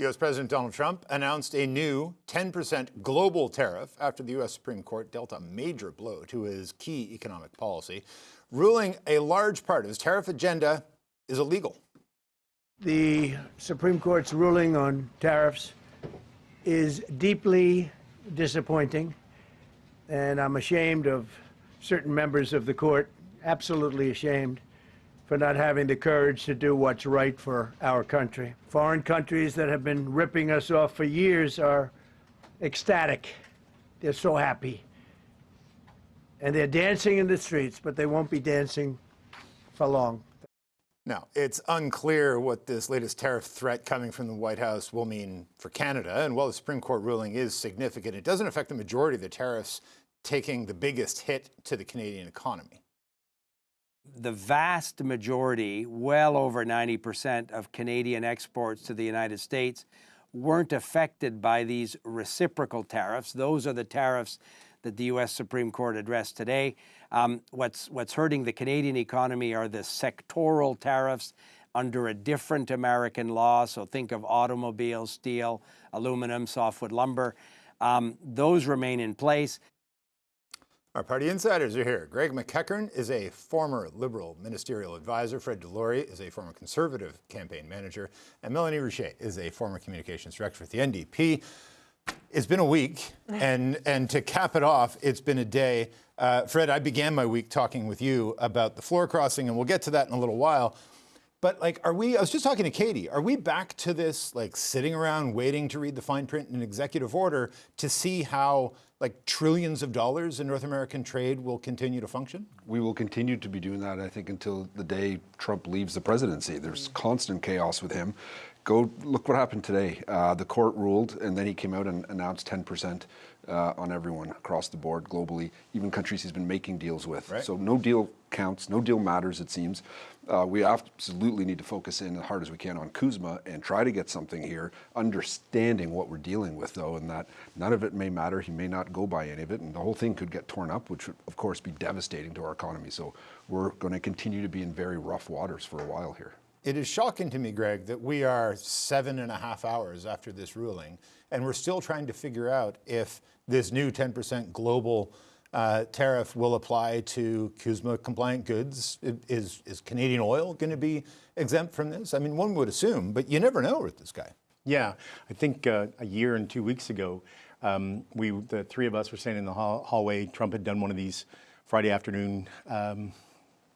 U.S. President Donald Trump announced a new 10% global tariff after the U.S. Supreme Court dealt a major blow to his key economic policy, ruling a large part of his tariff agenda is illegal. The Supreme Court's ruling on tariffs is deeply disappointing, and I'm ashamed of certain members of the court, absolutely ashamed, for not having the courage to do what's right for our country. Foreign countries that have been ripping us off for years are ecstatic. They're so happy. And they're dancing in the streets, but they won't be dancing for long. Now, it's unclear what this latest tariff threat coming from the White House will mean for Canada. And while the Supreme Court ruling is significant, it doesn't affect the majority of the tariffs taking the biggest hit to the Canadian economy. The vast majority, well over 90% of Canadian exports to the United States weren't affected by these reciprocal tariffs. Those are the tariffs that the U.S. Supreme Court addressed today. What's hurting the Canadian economy are the sectoral tariffs under a different American law. So think of automobiles, steel, aluminum, softwood lumber. Those remain in place. Our party insiders are here. Greg McEachern is a former Liberal ministerial advisor. Fred Delory is a former Conservative campaign manager. And Melanie Richet is a former communications director with the NDP. It's been a week, and to cap it off, it's been a day. Fred, I began my week talking with you about the floor crossing, and we'll get to that in a little while. But like, I was just talking to Katie, are we back to this, like, sitting around waiting to read the fine print in an executive order to see how, like, trillions of dollars in North American trade will continue to function? We will continue to be doing that, I think, until the day Trump leaves the presidency. There's constant chaos with him. Go look what happened today. The court ruled, and then he came out and announced 10% on everyone across the board globally, even countries he's been making deals with. Right. So no deal counts, no deal matters, it seems. We absolutely need to focus in as hard as we can on CUSMA and try to get something here, understanding what we're dealing with, though, and that none of it may matter. He may not go by any of it, and the whole thing could get torn up, which would, of course, be devastating to our economy. So we're going to continue to be in very rough waters for a while here. It is shocking to me, Greg, that we are 7.5 hours after this ruling, and we're still trying to figure out if this new 10% global tariff will apply to CUSMA-compliant goods. Is Canadian oil going to be exempt from this? I mean, one would assume, but you never know with this guy. Yeah, I think a year and 2 weeks ago, the three of us were standing in the hallway. Trump had done one of these Friday afternoon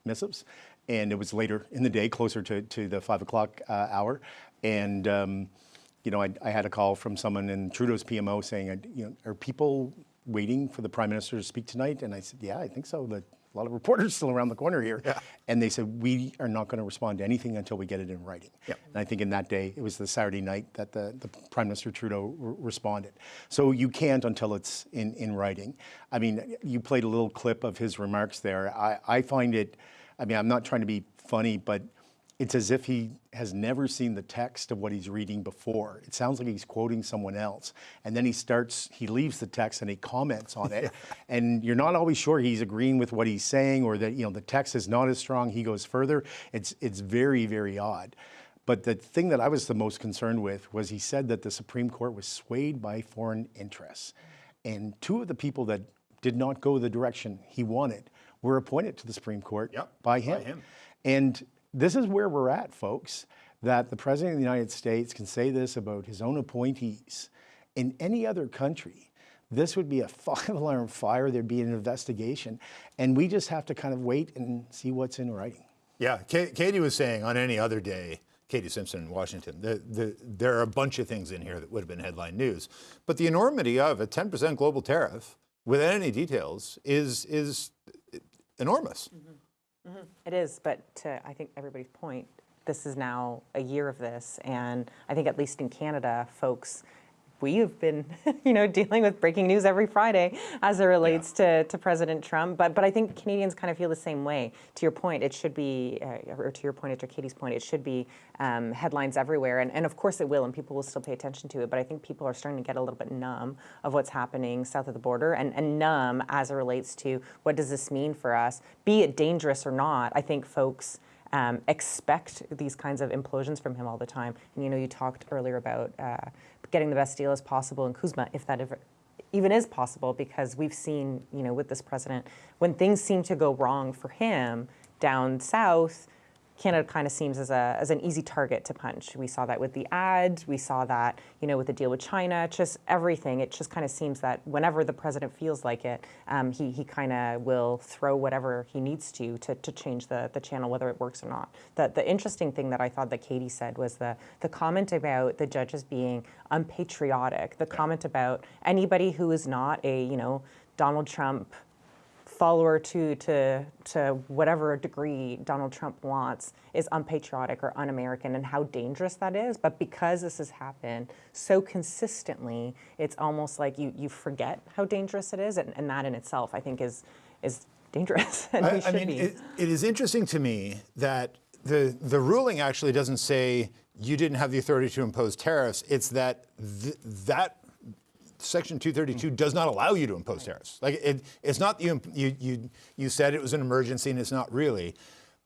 missives. And it was later in the day, closer to the 5 o'clock hour. And, you know, I had a call from someone in Trudeau's PMO saying, you know, are people waiting for the Prime Minister to speak tonight? And I said, yeah, I think so. A lot of reporters still around the corner here. Yeah. And they said, we are not going to respond to anything until we get it in writing. Yeah. And I think in that day, it was the Saturday night that the Prime Minister Trudeau responded. So you can't until it's in writing. I mean, you played a little clip of his remarks there. I find it, I mean, I'm not trying to be funny, but it's as if he has never seen the text of what he's reading before. It sounds like he's quoting someone else. And then he leaves the text and he comments on it. And you're not always sure he's agreeing with what he's saying, or that, you know, the text is not as strong, he goes further. It's very, very odd. But the thing that I was the most concerned with was he said that the Supreme Court was swayed by foreign interests. And two of the people that did not go the direction he wanted were appointed to the Supreme Court by him. And this is where we're at, folks, that the President of the United States can say this about his own appointees. In any other country, this would be a five-alarm fire. There'd be an investigation. And we just have to kind of wait and see what's in writing. Yeah, Katie was saying on any other day, Katie Simpson in Washington, there are a bunch of things in here that would have been headline news. But the enormity of a 10% global tariff, without any details, is enormous. Mm-hmm. Mm-hmm. It is, but to, I think, everybody's point, this is now a year of this, and I think at least in Canada, folks, we have been, you know, dealing with breaking news every Friday as it relates to President Trump. But I think Canadians kind of feel the same way. To your point, it should be, or to your point, or to Katie's point, it should be headlines everywhere. And of course it will, and people will still pay attention to it. But I think people are starting to get a little bit numb of what's happening south of the border, and numb as it relates to what does this mean for us, be it dangerous or not. I think folks expect these kinds of implosions from him all the time. And you talked earlier about getting the best deal as possible in CUSMA, if that ever even is possible, because we've seen, with this president, when things seem to go wrong for him down south, Canada kind of seems as an easy target to punch. We saw that with the ads. We saw that, with the deal with China. Just everything. It just kind of seems that whenever the president feels like it, he kind of will throw whatever he needs to change the channel, whether it works or not. The interesting thing that I thought that Katie said was the comment about the judges being unpatriotic. The comment about anybody who is not a Donald Trump follower to whatever degree Donald Trump wants is unpatriotic or un-American, and how dangerous that is. But because this has happened so consistently, it's almost like you forget how dangerous it is, and that in itself, I think, is dangerous. And we should be. It is interesting to me that the ruling actually doesn't say you didn't have the authority to impose tariffs. It's that that Section 232 does not allow you to impose tariffs. Like it's not you said it was an emergency, and it's not really.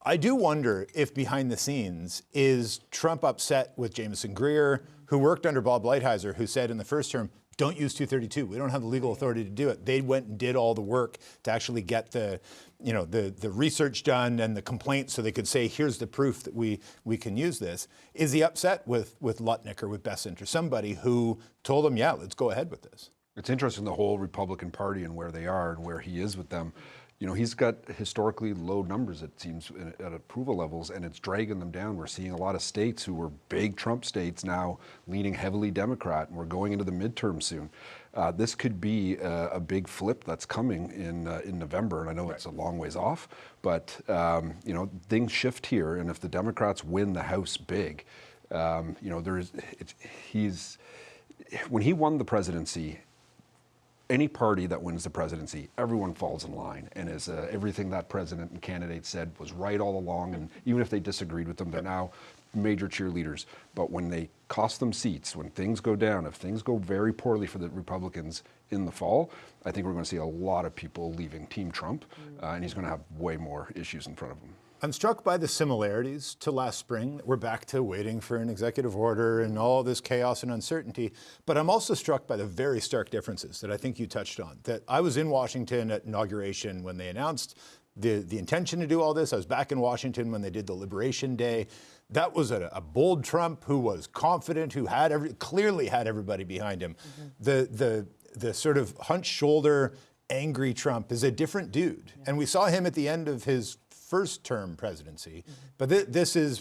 I do wonder if behind the scenes is Trump upset with Jameson Greer, who worked under Bob Lighthizer, who said in the first term, don't use 232. We don't have the legal authority to do it. They went and did all the work to actually get the research done and the complaint, so they could say, here's the proof that we can use this. Is he upset with Lutnick or with Bessent or somebody who told him, yeah, let's go ahead with this? It's interesting, the whole Republican Party and where they are and where he is with them. He's got historically low numbers, it seems, at approval levels, and it's dragging them down. We're seeing a lot of states who were big Trump states now leaning heavily Democrat, and we're going into the midterm soon. This could be a big flip that's coming in November, and I know it's a long ways off, but things shift here, and if the Democrats win the House big, when he won the presidency, any party that wins the presidency, everyone falls in line, and is everything that president and candidate said was right all along, and even if they disagreed with them, they're now major cheerleaders. But when they cost them seats, when things go down, if things go very poorly for the Republicans in the fall, I think we're going to see a lot of people leaving Team Trump, and he's going to have way more issues in front of him. I'm struck by the similarities to last spring. We're back to waiting for an executive order and all this chaos and uncertainty. But I'm also struck by the very stark differences that I think you touched on. That I was in Washington at inauguration when they announced the intention to do all this. I was back in Washington when they did the Liberation Day. That was a bold Trump who was confident, who clearly had everybody behind him. The sort of hunched shoulder, angry Trump is a different dude. And we saw him at the end of his first term presidency, but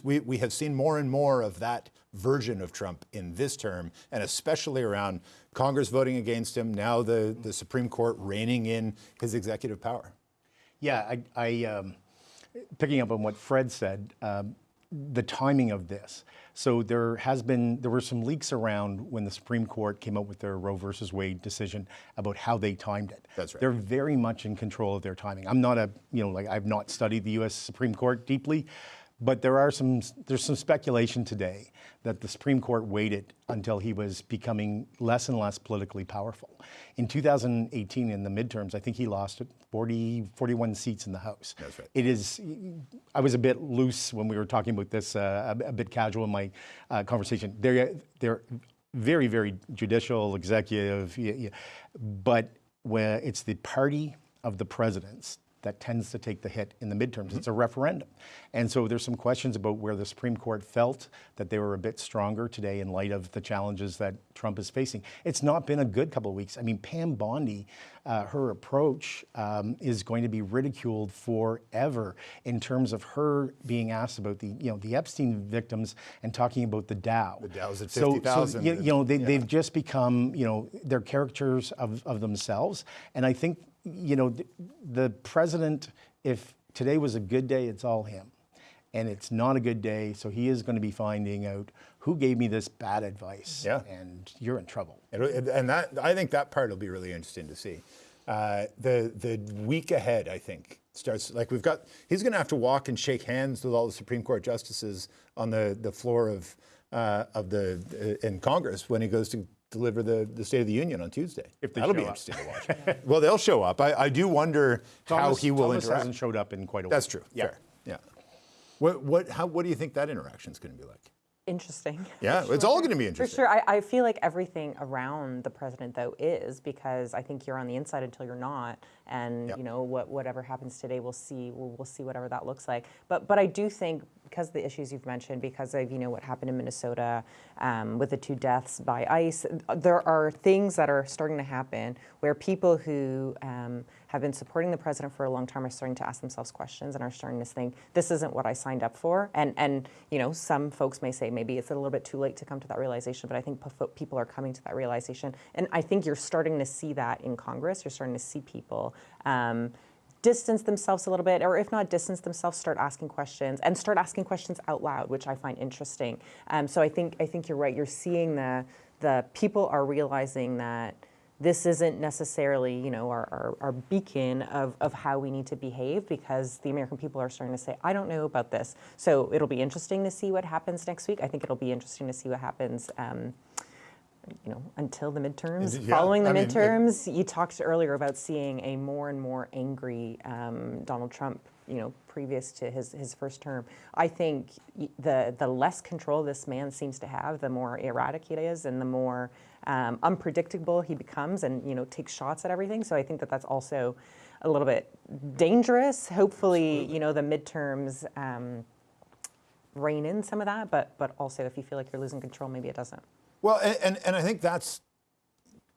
we have seen more and more of that version of Trump in this term, and especially around Congress voting against him, now the Supreme Court reining in his executive power. Yeah, I picking up on what Fred said, the timing of this. So there were some leaks around when the Supreme Court came out with their Roe versus Wade decision about how they timed it. That's right. They're very much in control of their timing. I'm not I've not studied the U.S. Supreme Court deeply, but there's some speculation today that the Supreme Court waited until he was becoming less and less politically powerful. In 2018, in the midterms, I think he lost 41 seats in the House. That's right. It is. I was a bit loose when we were talking about this, a bit casual in my conversation. They're very, very judicial, executive, but when it's the party of the presidents that tends to take the hit in the midterms. It's a referendum. And so there's some questions about where the Supreme Court felt that they were a bit stronger today in light of the challenges that Trump is facing. It's not been a good couple of weeks. I mean, Pam Bondi, her approach is going to be ridiculed forever in terms of her being asked about the Epstein victims and talking about the Dow. The Dow's at 50,000. So they've just become, they're caricatures of themselves. And I think, the president, if today was a good day, it's all him. And it's not a good day, so he is going to be finding out who gave me this bad advice. Yeah. And you're in trouble. And that, I think that part will be really interesting to see. The week ahead, I think, starts, he's going to have to walk and shake hands with all the Supreme Court justices on the floor in Congress when he goes to deliver the State of the Union on Tuesday. That'll be interesting to watch. Well, they'll show up. I do wonder how he will Thomas interact. hasn't showed up in quite a while. That's true. Yeah. Fair. Yeah. What do you think that interaction is going to be like? Interesting. Yeah, it's all going to be interesting. For sure. I feel like everything around the president, though, is, because I think you're on the inside until you're not. And, Yep. you know, whatever happens today, we'll see. We'll see whatever that looks like. But I do think, because of the issues you've mentioned, because of, you know, what happened in Minnesota with the 2 deaths by ICE, there are things that are starting to happen where people who have been supporting the president for a long time are starting to ask themselves questions and are starting to think, this isn't what I signed up for. And you know, some folks may say maybe it's a little bit too late to come to that realization, but I think people are coming to that realization. And I think you're starting to see that in Congress. You're starting to see people distance themselves a little bit, or if not distance themselves, start asking questions and start asking questions out loud, which I find interesting. So I think you're right. You're seeing the people are realizing that this isn't necessarily, you know, our beacon of how we need to behave, because the American people are starting to say, I don't know about this. So it'll be interesting to see what happens next week. I think it'll be interesting to see what happens, you know, until the midterms. Yeah, Following the I mean, midterms, you talked earlier about seeing a more and more angry Donald Trump, you know, previous to his first term. I think the less control this man seems to have, the more erratic he is, and the more unpredictable he becomes, and, you know, takes shots at everything. So I think that that's also a little bit dangerous. Hopefully, you know, the midterms rein in some of that, but also if you feel like you're losing control, maybe it doesn't. Well, and I think that's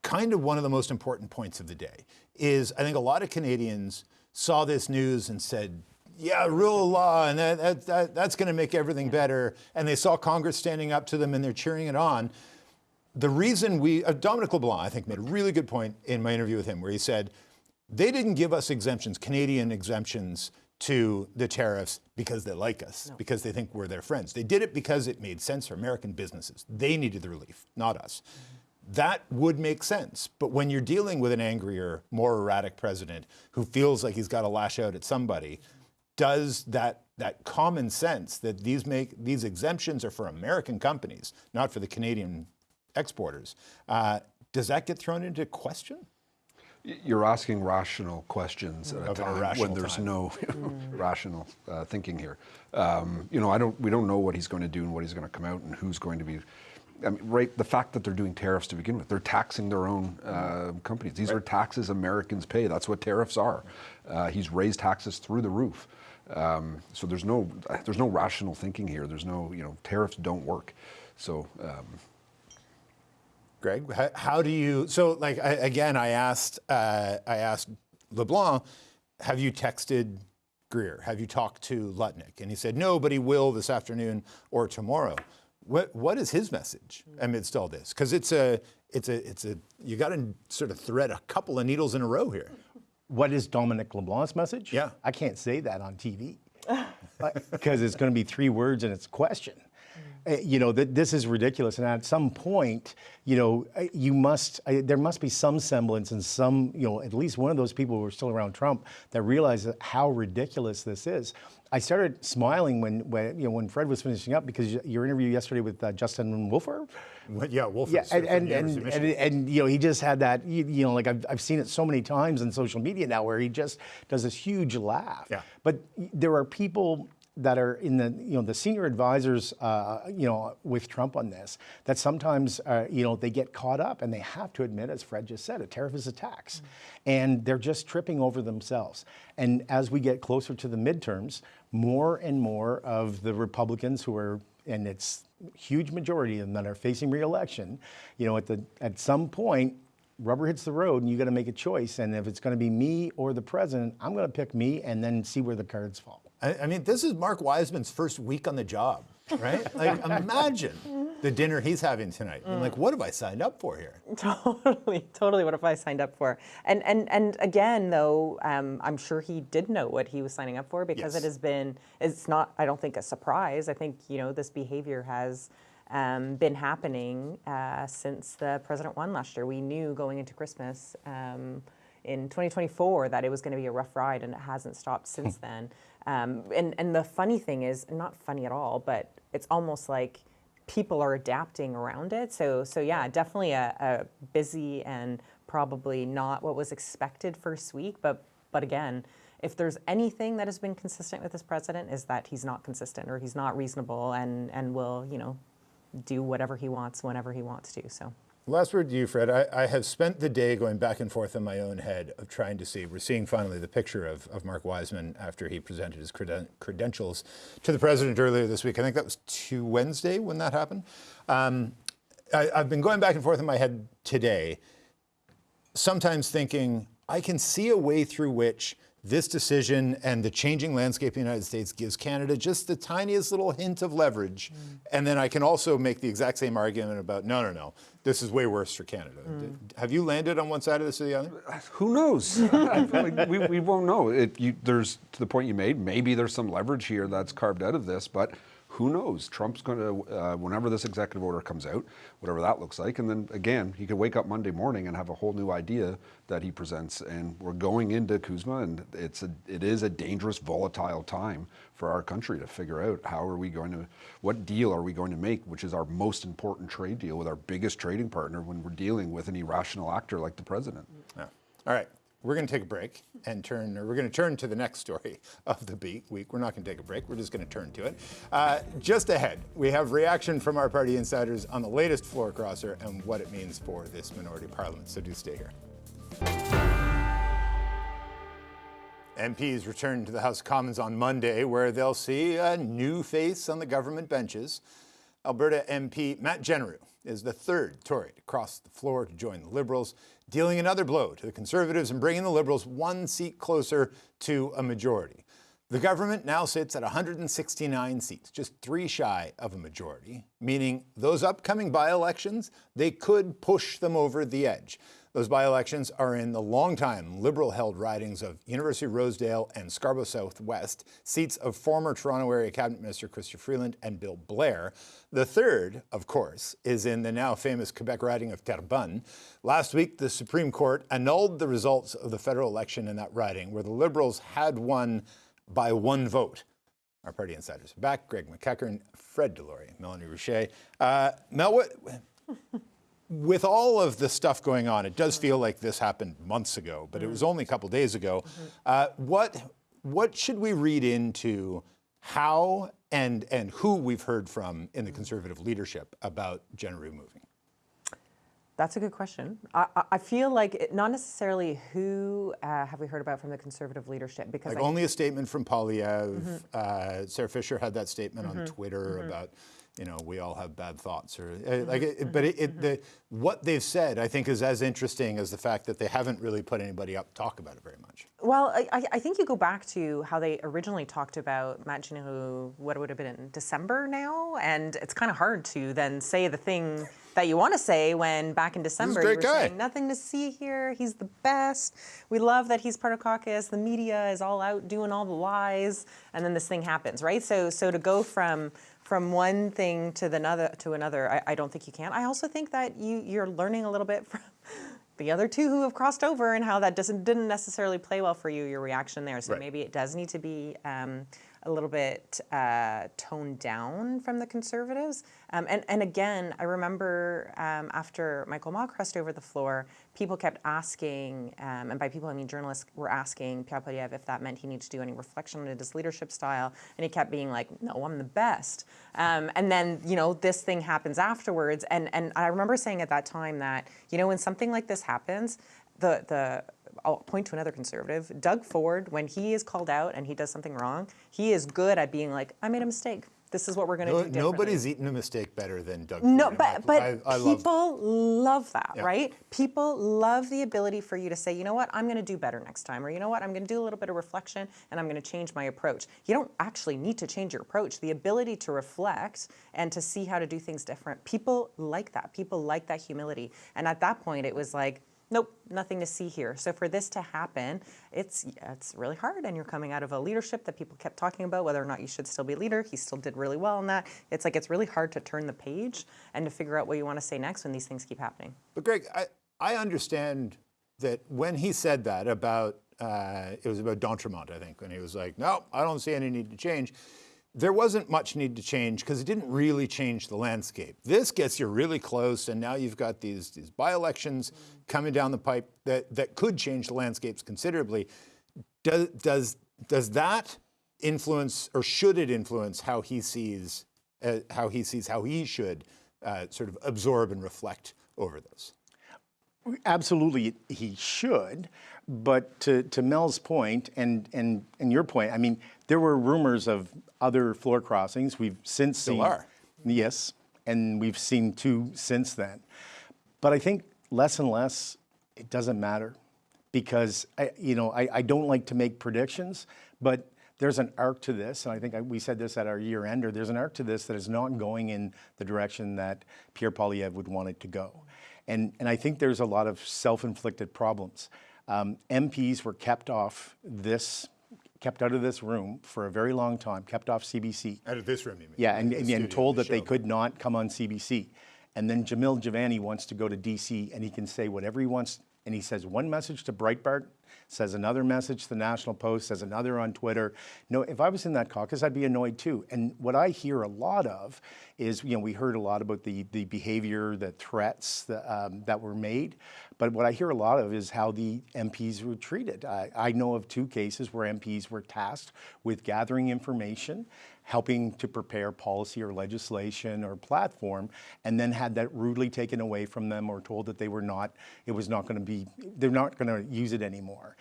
kind of one of the most important points of the day, is I think a lot of Canadians saw this news and said, yeah, rule of law, and that's going to make everything better. And they saw Congress standing up to them and they're cheering it on. The reason Dominic LeBlanc, I think, made a really good point in my interview with him, where he said, they didn't give us exemptions, Canadian exemptions, to the tariffs because they like us, because they think we're their friends. They did it because it made sense for American businesses. They needed the relief, not us. That would make sense. But when you're dealing with an angrier, more erratic president who feels like he's got to lash out at somebody, does that common sense that these exemptions are for American companies, not for the Canadian exporters, does that get thrown into question? You're asking rational questions at a time when there's no rational thinking here. You know, we don't know what he's going to do and what he's going to come out and who's going to be. I mean, right, the fact that they're doing tariffs to begin with, they're taxing their own companies. These are taxes Americans pay. That's what tariffs are. He's raised taxes through the roof. So there's no rational thinking here. There's no, you know, tariffs don't work. So. Greg, how do you? So, like, I asked LeBlanc, have you texted Greer? Have you talked to Lutnick? And he said no, but he will this afternoon or tomorrow. What is his message amidst all this? Because it's a you got to sort of thread a couple of needles in a row here. What is Dominic LeBlanc's message? Yeah, I can't say that on TV because it's going to be 3 words and it's a question. You know, this is ridiculous, and at some point, you know, there must be some semblance and some, you know, at least one of those people who are still around Trump that realize how ridiculous this is. I started smiling when Fred was finishing up, because your interview yesterday with Justin Wolfer. Yeah, Wolfer. Yeah, and you know, he just had that, you know, like I've seen it so many times on social media now, where he just does this huge laugh. Yeah. But there are people that are in the, you know, the senior advisors, you know, with Trump on this, that sometimes, you know, they get caught up and they have to admit, as Fred just said, a tariff is a tax. And they're just tripping over themselves. And as we get closer to the midterms, more and more of the Republicans who are, and it's a huge majority of them that are facing re-election, you know, at some point, rubber hits the road and you got to make a choice. And if it's going to be me or the president, I'm going to pick me and then see where the cards fall. I mean, this is Mark Wiseman's first week on the job, right? Like, imagine the dinner he's having tonight. I'm like, what have I signed up for here? Totally. What have I signed up for? And again, though, I'm sure he did know what he was signing up for, because Yes. it's not, I don't think, a surprise. I think, you know, this behavior has been happening since the president won last year. We knew going into Christmas in 2024 that it was going to be a rough ride, and it hasn't stopped since then. And the funny thing is, not funny at all, but it's almost like people are adapting around it. So yeah, definitely a busy and probably not what was expected first week, but again, if there's anything that has been consistent with this president, is that he's not consistent or he's not reasonable and will, do whatever he wants whenever he wants to. So. Last word to you, Fred. I have spent the day going back and forth in my own head of trying to see. We're seeing finally the picture of Mark Wiseman after he presented his credentials to the president earlier this week. I think that was Wednesday when that happened. I've been going back and forth in my head today, sometimes thinking I can see a way through which this decision and the changing landscape in the United States gives Canada just the tiniest little hint of leverage. And then I can also make the exact same argument about, no, this is way worse for Canada. Have you landed on one side of this or the other? Who knows? we won't know. There's, to the point you made, maybe there's some leverage here that's carved out of this, but who knows? Trump's going to, whenever this executive order comes out, whatever that looks like, and then again, he could wake up Monday morning and have a whole new idea that he presents. And we're going into CUSMA, and it is a dangerous, volatile time for our country to figure out what deal are we going to make, which is our most important trade deal with our biggest trading partner when we're dealing with an irrational actor like the president. Yeah. All right. We're going to take a break and we're going to turn to the next story of the week. We're not going to take a break. We're just going to turn to it. Just ahead, we have reaction from our party insiders on the latest floor crosser and what it means for this minority parliament. So do stay here. MPs return to the House of Commons on Monday, where they'll see a new face on the government benches. Alberta MP Matt Genereux is the third Tory to cross the floor to join the Liberals, dealing another blow to the Conservatives and bringing the Liberals one seat closer to a majority. The government now sits at 169 seats, just 3 shy of a majority, meaning those upcoming by-elections, they could push them over the edge. Those by-elections are in the long-time Liberal-held ridings of University of Rosedale and Scarborough Southwest, seats of former Toronto Area Cabinet Minister Chrystia Freeland and Bill Blair. The third, of course, is in the now famous Quebec riding of Terrebonne. Last week, the Supreme Court annulled the results of the federal election in that riding, where the Liberals had won by 1 vote. Our party insiders are back. Greg McEachern, Fred Delory, Melanie Rouchet. Mel, with all of the stuff going on, it does feel like this happened months ago, but it was only a couple days ago. What should we read into how and who we've heard from in the Conservative leadership about Genereux moving? That's a good question. I feel like not necessarily who have we heard about from the Conservative leadership, because only a statement from Polyev. Sarah Fisher had that statement on Twitter about, we all have bad thoughts, or what they've said, I think, is as interesting as the fact that they haven't really put anybody up to talk about it very much. Well, I think you go back to how they originally talked about Matt Genereux, what would have been in December now, and it's kind of hard to then say the thing that you want to say when back in December you were saying nothing to see here, he's the best, we love that he's part of caucus, the media is all out doing all the lies, and then this thing happens, right? So to go from one thing to another, I don't think you can. I also think that you're learning a little bit from the other two who have crossed over and how that didn't necessarily play well for you, your reaction there. So maybe it does need to be a little bit toned down from the Conservatives. And again, I remember after Michael Maw crossed over the floor, people kept asking, and by people I mean journalists, were asking Pierre Polyev if that meant he needed to do any reflection on his leadership style, and he kept being like, no, I'm the best. And then, this thing happens afterwards, and I remember saying at that time that, when something like this happens, I'll point to another Conservative, Doug Ford, when he is called out and he does something wrong, he is good at being like, I made a mistake. This is what we're going to do differently. Nobody's eaten a mistake better than Doug Ford. No, but people love that, right? People love the ability for you to say, you know what, I'm going to do better next time, or you know what, I'm going to do a little bit of reflection and I'm going to change my approach. You don't actually need to change your approach. The ability to reflect and to see how to do things different, people like that. People like that humility. And at that point, it was like, nope, nothing to see here. So for this to happen, it's really hard, and you're coming out of a leadership that people kept talking about, whether or not you should still be a leader. He still did really well in that. It's like it's really hard to turn the page and to figure out what you want to say next when these things keep happening. But Greg, I understand that when he said that about, it was about D'Entremont, I think, when he was like, no, I don't see any need to change. There wasn't much need to change because it didn't really change the landscape. This gets you really close, and now you've got these by-elections coming down the pipe that could change the landscapes considerably. Does that influence, or should it influence how he sees how he should sort of absorb and reflect over this? Absolutely, he should. But to Mel's point and your point, I mean, there were rumors of other floor crossings. We've since Still are. Yes, and we've seen 2 since then. But I think less and less, it doesn't matter, because I don't like to make predictions, but there's an arc to this, and I think we said this at our year-ender, there's an arc to this that is not going in the direction that Pierre Poilievre would want it to go. And I think there's a lot of self-inflicted problems. MPs were kept out of this room for a very long time, kept off CBC. Out of this room, you mean? Yeah, and told that they could not come on CBC. And then Jamil Javani wants to go to DC, and he can say whatever he wants, and he says one message to Breitbart, says another message to the National Post, says another on Twitter. No, if I was in that caucus, I'd be annoyed too. And what I hear a lot of is, we heard a lot about the behavior, the threats that were made. But what I hear a lot of is how the MPs were treated. I know of 2 cases where MPs were tasked with gathering information, helping to prepare policy or legislation or platform, and then had that rudely taken away from them or told that they're not going to use it anymore.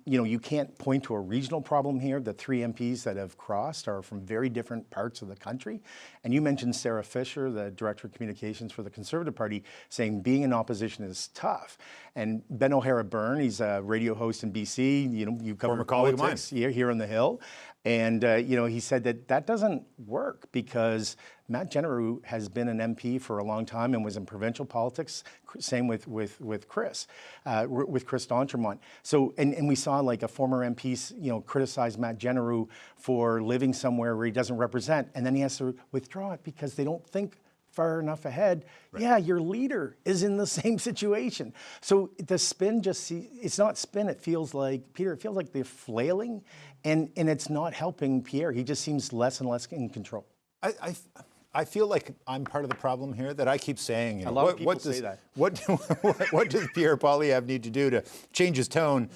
You can't point to a regional problem here. The 3 MPs that have crossed are from very different parts of the country. And you mentioned Sarah Fisher, the Director of Communications for the Conservative Party, saying being in opposition is tough. And Ben O'Hara-Byrne, he's a radio host in BC, you cover politics here on the Hill. And he said that doesn't work, because Matt Genereux has been an MP for a long time and was in provincial politics. Same with Chris d'Entremont. So and we saw like a former MP criticize Matt Genereux for living somewhere where he doesn't represent, and then he has to withdraw it because they don't think far enough ahead. Right. Yeah, your leader is in the same situation. So the spin it's not spin, it feels like, Peter, it feels like they're flailing, and it's not helping Pierre. He just seems less and less in control. I feel like I'm part of the problem here, that I keep saying, a lot of people say that. What does Pierre Poilievre need to do to change his tone?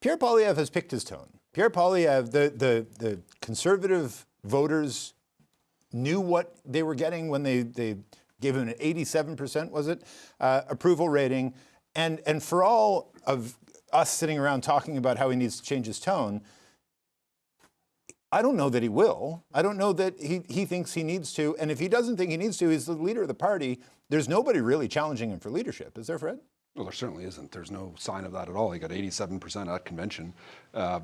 Pierre Poilievre has picked his tone. Pierre Poilievre, the Conservative voters knew what they were getting when they gave him an 87%, was it, approval rating. And for all of us sitting around talking about how he needs to change his tone, I don't know that he will. I don't know that he thinks he needs to. And if he doesn't think he needs to, he's the leader of the party. There's nobody really challenging him for leadership. Is there, Fred? Well, there certainly isn't. There's no sign of that at all. He got 87% at convention.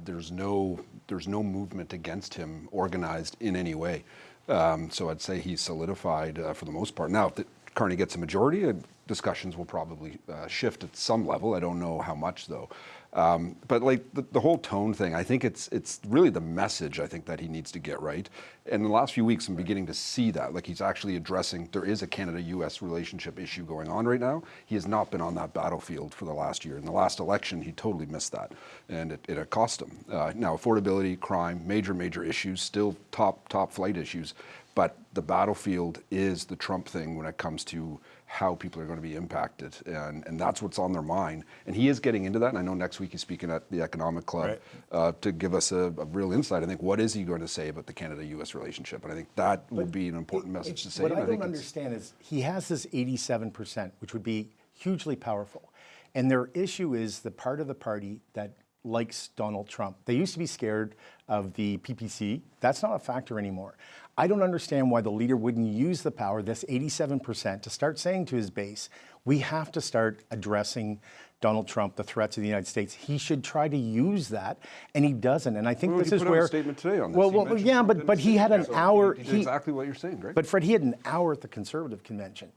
There's no movement against him organized in any way. So I'd say he's solidified for the most part. Now, if Carney gets a majority, discussions will probably shift at some level. I don't know how much, though. But like the whole tone thing, I think it's really the message, I think, that he needs to get right. And in the last few weeks, I'm beginning to see that. Like, he's actually addressing, there is a Canada-US relationship issue going on right now. He has not been on that battlefield for the last year. In the last election, he totally missed that, and it cost him. Now, affordability, crime, major issues, still top flight issues. But the battlefield is the Trump thing when it comes to how people are going to be impacted. And that's what's on their mind. And he is getting into that. And I know next week he's speaking at the Economic Club to give us a real insight. I think, what is he going to say about the Canada-US relationship? And I think that will be an important message to say. What I don't understand is he has this 87%, which would be hugely powerful. And their issue is the part of the party that likes Donald Trump. They used to be scared of the PPC. That's not a factor anymore. I don't understand why the leader wouldn't use the power, this 87%, to start saying to his base, we have to start addressing Donald Trump, the threats of the United States. He should try to use that, and he doesn't. And I think this is where a statement today on this. Well, yeah, but he had an hour. He did exactly what you're saying, Greg. But Fred, he had an hour at the Conservative convention,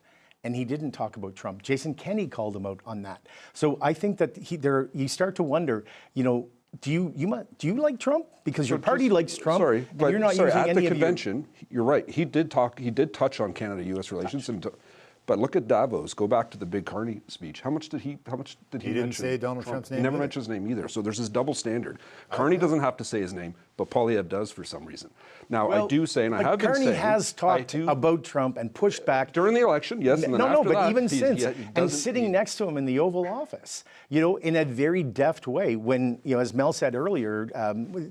and he didn't talk about Trump. Jason Kenney called him out on that. So I think that you start to wonder, do you like Trump? Because your party likes Trump. Sorry, but you're not using at any the of convention, you're right. He did touch on Canada-U.S. relations, But look at Davos. Go back to the big Carney speech. How much did he didn't mention say Donald Trump's name He never either. mentions his name either. So there's this double standard. Carney doesn't have to say his name, but Poilievre does for some reason. Now, I do say, and I have been saying... Carney has talked about Trump and pushed back. During the election, yes, and then after but that, even he since, doesn't- and sitting next to him in the Oval Office, you know, in a very deft way, when, you know, as Mel said earlier,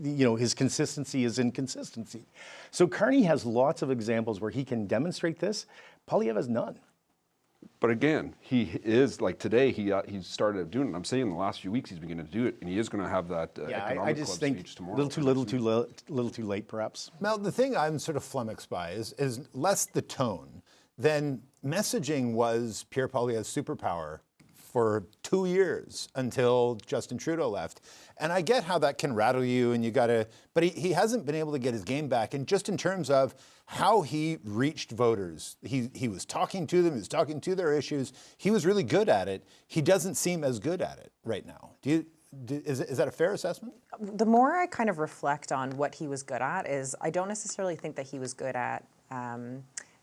you know, his consistency is inconsistency. So Carney has lots of examples where he can demonstrate this. Poilievre has none. But again, he is, like today, he started doing it. I'm saying in the last few weeks he's beginning to do it, and he is going to have that economic I just club think speech tomorrow. little too late, perhaps. Mel, the thing I'm sort of flummoxed by is less the tone than messaging was Pierre Poilievre's superpower for 2 years until Justin Trudeau left. And I get how that can rattle you and you gotta, but he hasn't been able to get his game back. And just in terms of how he reached voters, he was talking to them, he was talking to their issues. He was really good at it. He doesn't seem as good at it right now. Is that a fair assessment? The more I kind of reflect on what he was good at is I don't necessarily think that he was good at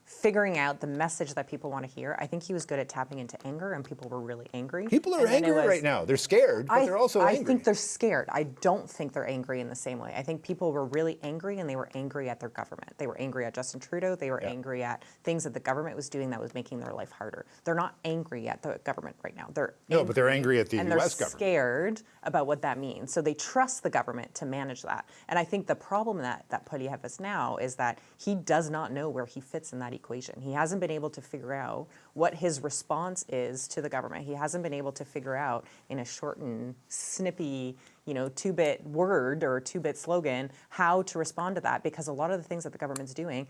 figuring out the message that people want to hear. I think he was good at tapping into anger, and people were really angry. People are angry right now. They're scared, but they're also angry. I think they're scared. I don't think they're angry in the same way. I think people were really angry, and they were angry at their government. They were angry at Justin Trudeau. They were angry at things that the government was doing that was making their life harder. They're not angry at the government right now. No, but they're angry at the and U.S. they're government. Scared about what that means. So they trust the government to manage that. And I think the problem that Poilievre has now is that he does not know where he fits in that equation. He hasn't been able to figure out what his response is to the government. He hasn't been able to figure out in a shortened, snippy, you know, 2-bit word or 2-bit slogan how to respond to that, because a lot of the things that the government's doing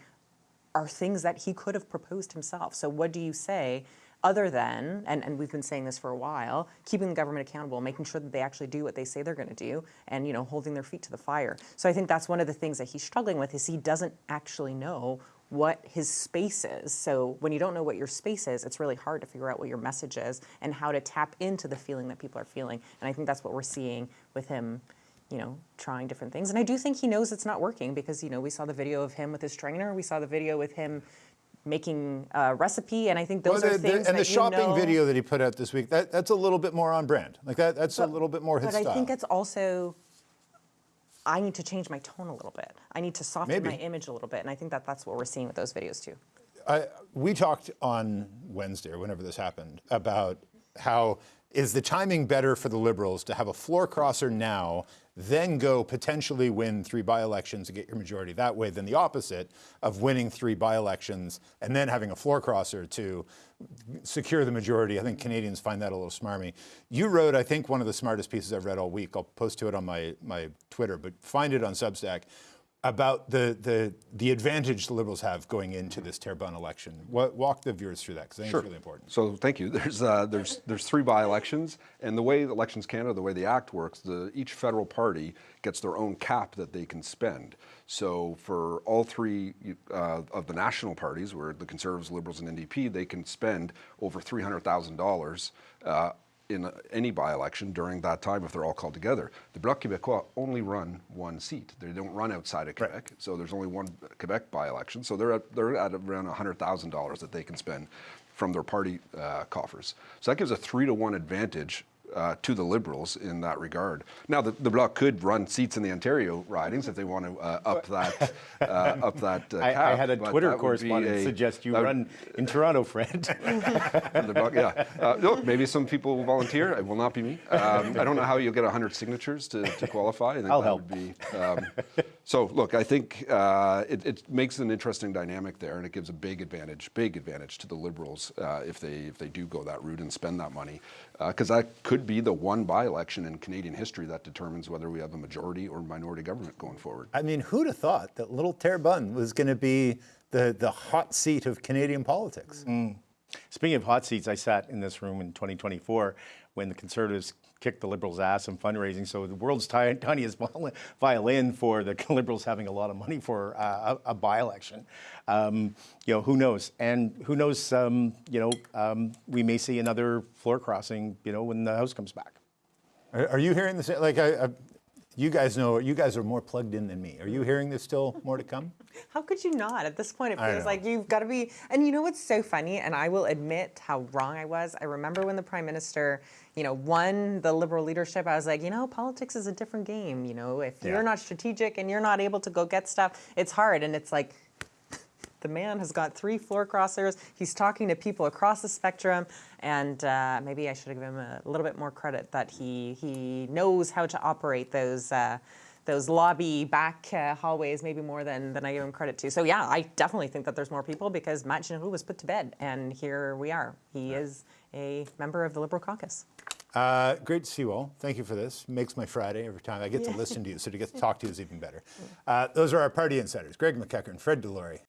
are things that he could have proposed himself. So what do you say other than, and we've been saying this for a while, keeping the government accountable, making sure that they actually do what they say they're going to do, and, you know, holding their feet to the fire. So I think that's one of the things that he's struggling with, is he doesn't actually know what his space is. So when you don't know what your space is, it's really hard to figure out what your message is and how to tap into the feeling that people are feeling. And I think that's what we're seeing with him, you know, trying different things. And I do think he knows it's not working, because, you know, we saw the video of him with his trainer, we saw the video with him making a recipe, and I think those are things and that the shopping you know, video that he put out this week, that's a little bit more on brand. Like that's a little bit more his But style. I think it's also, I need to change my tone a little bit. I need to soften my image a little bit, and I think that that's what we're seeing with those videos too. We talked on Wednesday, or whenever this happened, about how is the timing better for the Liberals to have a floor crosser now, then go potentially win 3 by-elections to get your majority that way, than the opposite of winning 3 by-elections and then having a floor crosser to secure the majority. I think Canadians find that a little smarmy. You wrote, I think, one of the smartest pieces I've read all week. I'll post to it on my Twitter, but find it on Substack, about the advantage the Liberals have going into this Terrebonne election. Walk the viewers through that, because I think it's really important. So thank you. There's 3 by-elections, and the way Elections Canada, the way the Act works, each federal party gets their own cap that they can spend. So for all 3 of the national parties, where the Conservatives, Liberals, and NDP, they can spend over $300,000 in any by-election during that time if they're all called together. The Bloc Québécois only run 1 seat. They don't run outside of Quebec, so there's only 1 Quebec by-election. So they're at around $100,000 that they can spend from their party coffers. So that gives a 3-to-1 advantage to the Liberals in that regard. Now, the Bloc could run seats in the Ontario ridings if they want to up that cap. I had a Twitter correspondent suggest you run in Toronto, Fred. The Bloc, yeah. Look, maybe some people will volunteer. It will not be me. I don't know how you'll get 100 signatures to qualify. I think I'll that help. would be. So, look, I think it makes an interesting dynamic there, and it gives a big advantage to the Liberals if they do go that route and spend that money, because that could be the 1 by-election in Canadian history that determines whether we have a majority or minority government going forward. I mean, who'd have thought that little Terrebonne was going to be the hot seat of Canadian politics? Speaking of hot seats, I sat in this room in 2024 when the Conservatives kicked the Liberals' ass in fundraising. So the world's tiniest violin for the Liberals having a lot of money for a by-election. You know, who knows? And who knows? We may see another floor crossing. You know, when the House comes back. Are you hearing the same? Like, You guys know, you guys are more plugged in than me. Are you hearing there's still more to come? How could you not? At this point, it I feels know. like you've got to be. And you know what's so funny? And I will admit how wrong I was. I remember when the Prime Minister, won the Liberal leadership, I was like, politics is a different game. If Yeah. you're not strategic and you're not able to go get stuff, it's hard. And it's like, the man has got 3 floor crossers. He's talking to people across the spectrum, and maybe I should have given him a little bit more credit that he knows how to operate those lobby back hallways maybe more than I give him credit to. So yeah, I definitely think that there's more people because Matt Jean was put to bed, and here we are. He is a member of the Liberal caucus. Great to see you all. Thank you for this. Makes my Friday every time I get to listen to you, so to get to talk to you is even better. Those are our party insiders, Greg McEachern, Fred Delory,